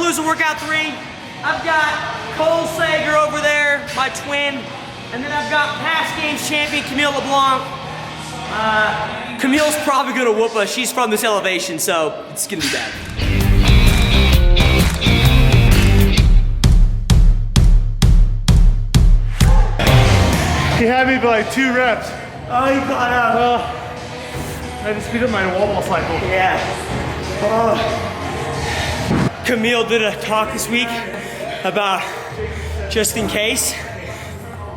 Wodapalooza Workout 3. I've got Cole Sager over there, my twin. And then I've got past games champion Camille LeBlanc. Camille's probably gonna whoop us. She's from this elevation, so it's gonna be bad. He had me by like 2 reps. Oh, you got out. I had to speed up my wall ball cycle. Yeah. Camille did a talk this week about just in case,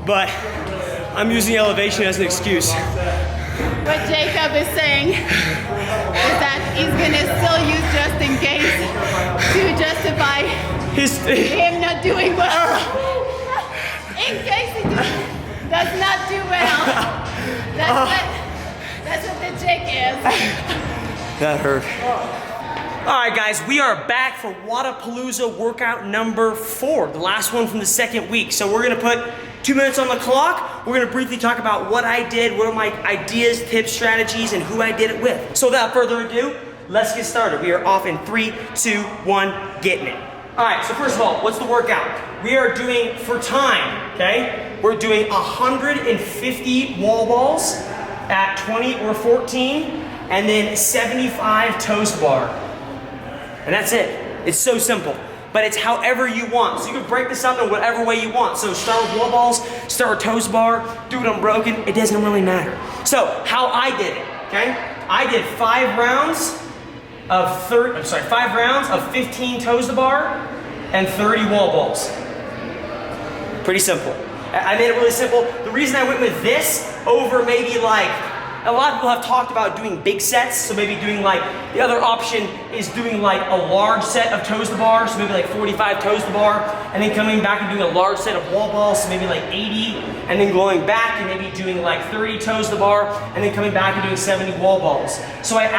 but I'm using elevation as an excuse. What Jacob is saying is that he's gonna still use just in case to justify him not doing well. In case he does not do well. That's what the trick is. That hurt. All right, guys, we are back for Wodapalooza workout number 4, the last one from the second week. So we're gonna put 2 minutes on the clock. We're gonna briefly talk about what I did, what are my ideas, tips, strategies, and who I did it with. So without further ado, let's get started. We are off in 3, 2, 1, getting it. All right, so first of all, what's the workout? We are doing for time, okay? We're doing 150 wall balls at 20 or 14, and then 75 toes to bar. And that's it. It's so simple, but it's however you want. So you can break this up in whatever way you want. So start with wall balls, start with toes to bar, do it unbroken, it doesn't really matter. So how I did it, okay? I did 5 rounds of 15 toes to bar and 30 wall balls. Pretty simple. I made it really simple. The reason I went with this over maybe like, a lot of people have talked about doing big sets, so maybe doing like, the other option is doing like a large set of toes to bar, so maybe like 45 toes to bar, and then coming back and doing a large set of wall balls, so maybe like 80, and then going back and maybe doing like 30 toes to bar, and then coming back and doing 70 wall balls. So I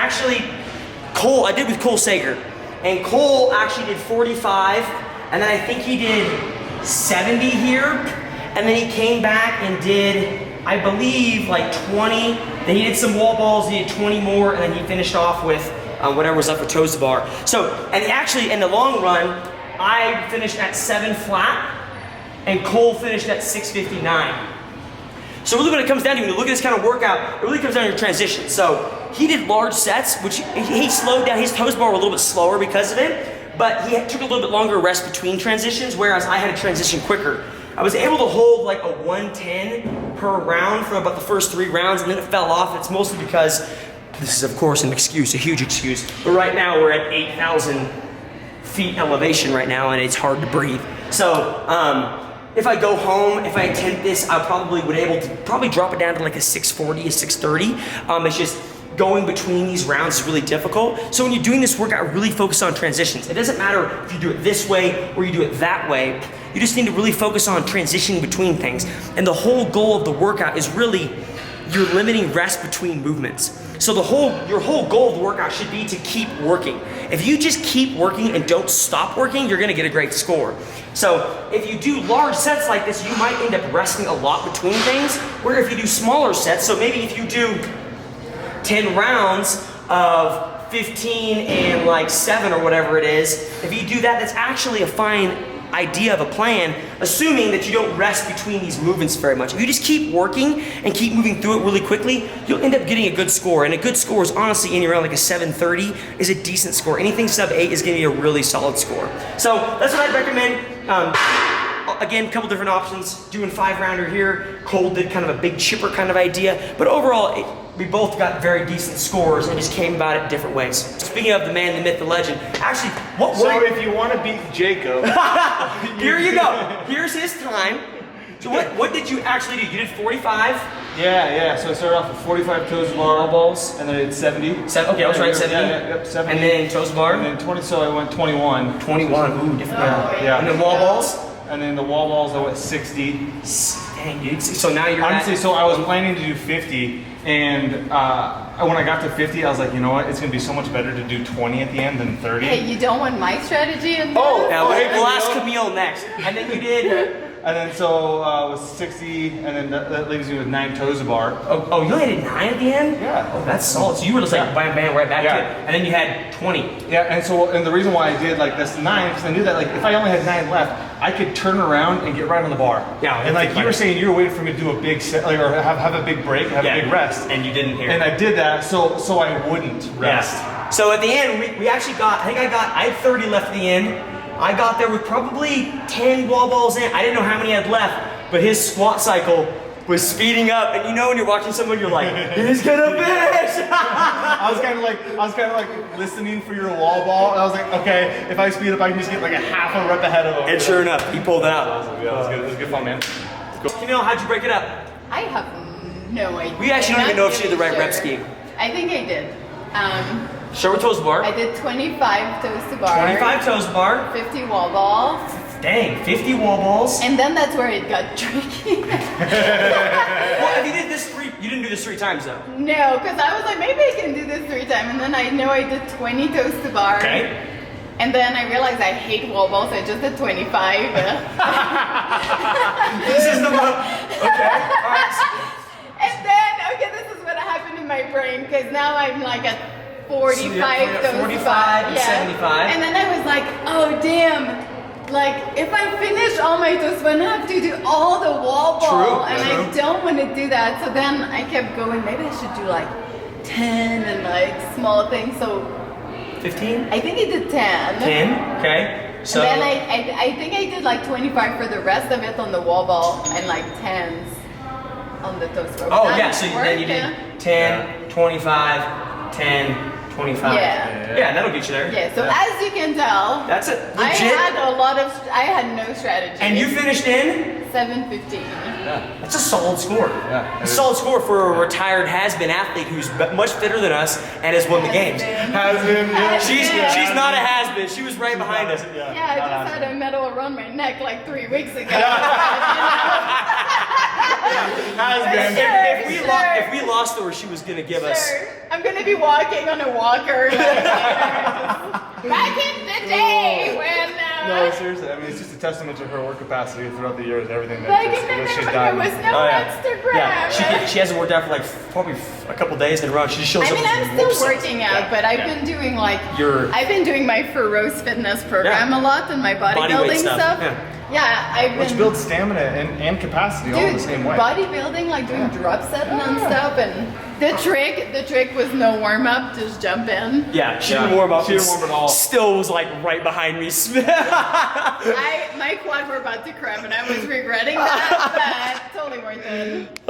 did with Cole Sager, and Cole actually did 45, and then I think he did 70 here, and then he came back and did, I believe, like 20. Then he did some wall balls, he did 20 more, and then he finished off with whatever was up for toes to bar. So, and actually, in the long run, I finished at 7 flat, and Cole finished at 659. So really what it comes down to, when you look at this kind of workout, it really comes down to your transition. So he did large sets, which he slowed down, his toes to bar were a little bit slower because of it, but he took a little bit longer rest between transitions, whereas I had to transition quicker. I was able to hold like a 110 per round for about the first 3 rounds, and then it fell off. It's mostly because this is, of course, an excuse, a huge excuse. But right now we're at 8,000 feet elevation right now, and it's hard to breathe. So if I go home, if I attempt this, I probably would able to drop it down to like a 640, a 630. It's just going between these rounds is really difficult. So when you're doing this workout, really focus on transitions. It doesn't matter if you do it this way or you do it that way. You just need to really focus on transitioning between things. And the whole goal of the workout is really you're limiting rest between movements. So your whole goal of the workout should be to keep working. If you just keep working and don't stop working, you're gonna get a great score. So if you do large sets like this, you might end up resting a lot between things, where if you do smaller sets, so maybe if you do 10 rounds of 15 and like 7 or whatever it is, if you do that, that's actually a fine idea of a plan, assuming that you don't rest between these movements very much. If you just keep working and keep moving through it really quickly, you'll end up getting a good score. And a good score is honestly in around like a 730 is a decent score. Anything sub 8 is gonna be a really solid score. So that's what I'd recommend. Again, a couple different options. Doing 5-rounder here. Cole did kind of a big chipper kind of idea, but overall, we both got very decent scores and just came about it different ways. Speaking of the man, the myth, the legend, actually, if you want to beat Jacob, here you go. Here's his time. So what did you actually do? You did 45? Yeah. So I started off with 45 toes to bar balls, and then I did 70. Okay, I was right, 70. Yep, 70. And then toes to bar? And then 20, so I went 21. 21, ooh, different. Yeah. And then wall balls? And then the wall balls, I went 60. Dang, dude. So now you're honestly, so I was planning to do 50, and when I got to 50, I was like, you know what? It's gonna be so much better to do 20 at the end than 30. Hey, you don't want my strategy? We'll ask Camille next. And then you did And then so with 60, and then that leaves you with 9 toes to bar. Oh, you only did 9 at the end? Yeah. Oh, that's solid. So you were just like bam, bam, right back to it. And then you had 20. Yeah, and so and the reason why I did like this 9, because I knew that like if I only had 9 left, I could turn around and get right on the bar. Yeah. And like you were saying, you were waiting for me to do a big set, like, or have a big break, have a big rest. And you didn't hear. And I did that so I wouldn't rest. Yeah. So at the end, we actually got, I had 30 left at the end. I got there with probably 10 wall balls in. I didn't know how many I had left, but his squat cycle was speeding up. And you know when you're watching someone, you're like, he's gonna finish! I was kind of like listening for your wall ball. And I was like, okay, if I speed up, I can just get like a half a rep ahead of him. And sure enough, he pulled it out. Yeah, it was good. It was good fun, man. Camille, how'd you break it up? I have no idea. We actually don't even know if she did the right Not rep really scheme. sure. I think I did. Show with toes to bar. I did 25 toes to bar. 25 toes to bar. 50 wall balls. Dang, 50 wall balls. And then that's where it got tricky. Well, if you did this you didn't do this 3 times though. No, because I was like, maybe I can do this 3 times. And then I know I did 20 toes to bar. Okay. And then I realized I hate wall balls. I just did 25. This is the one. Okay. All right. And then, okay, this is what happened in my brain because now I'm like at 45 So you're toes 45 and 75. And then I was like, oh damn. Like if I finish all my toes, I'm gonna have to do all the wall ball, and I don't want to do that. So then I kept going. Maybe I should do like 10 and like small things. So 15? I think I did 10. 10, okay. So And then I think I did like 25 for the rest of it on the wall ball and like 10s on the toes rope. oh That yeah, so then you worked, did 10, 25, 10, 25. Yeah. Yeah, that'll get you there. Yeah, so as you can tell, That's it. I Legit. I had no strategy. And you finished in? 7:15. That's a solid score. Yeah. A solid score for a retired has-been athlete who's much fitter than us and has won the games. Has been. Yeah. She's not a has-been. She was right behind us. Yeah, I just had a medal around my neck like 3 weeks ago. Has been. Sure. If we lost her, she was gonna give us. Sure. I'm gonna be walking on a walker. Back in the day when. No, seriously. I mean, it's just a testament to her work capacity throughout the years and everything Back in that the day she's when done. there was no Instagram. Yeah, she hasn't worked out for like probably a couple days in a row. She just shows I up. mean, and I'm whoops still us. working out, but I've been doing like I've been doing my Feroz Fitness program a lot and my bodybuilding stuff. stuff. Yeah, I've Which been builds stamina and capacity all the same way. bodybuilding, like doing drop setting and stuff. And the trick was no warm up, just jump in. Yeah, she didn't warm up. She didn't warm at all. Still was like right behind me. My quad were about to cramp, and I was regretting that, but totally worth it.